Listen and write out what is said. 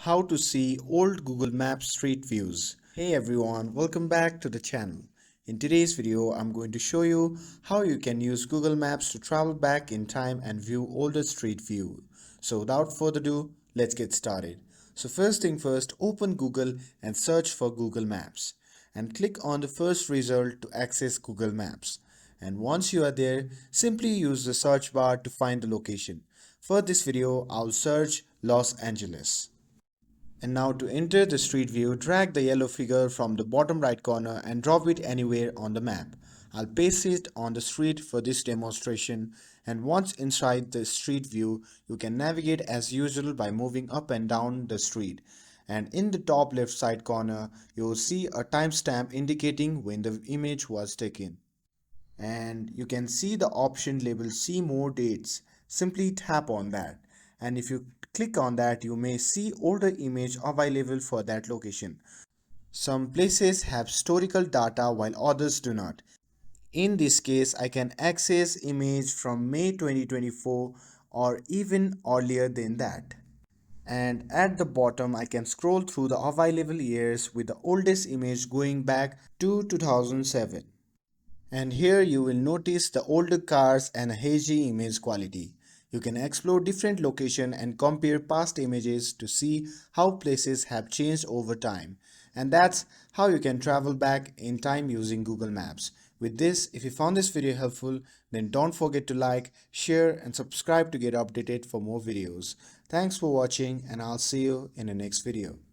How to see old Google Maps street views. Hey everyone, welcome back to the channel. In today's video, I'm going to show you how you can use Google Maps to travel back in time and view older street view. So without further ado, let's get started. So first thing first, open Google and search for Google Maps and click on the first result to access Google Maps. And once you are there, simply use the search bar to find the location. For this video, I'll search Los Angeles. And now to enter the street view, drag the yellow figure from the bottom right corner and drop it anywhere on the map. I'll paste it on the street for this demonstration, and once inside the street view, you can navigate as usual by moving up and down the street. And in the top left side corner, you will see a timestamp indicating when the image was taken. And you can see the option labeled see more dates. Simply tap on that, and if you click on that, you may see older image available for that location. Some places have historical data while others do not. In this case, I can access image from May 2024 or even earlier than that. And at the bottom, I can scroll through the available years with the oldest image going back to 2007. And here you will notice the older cars and a hazy image quality. You can explore different locations and compare past images to see how places have changed over time. And that's how you can travel back in time using Google Maps. With this, if you found this video helpful, then don't forget to like, share and subscribe to get updated for more videos. Thanks for watching, and I'll see you in the next video.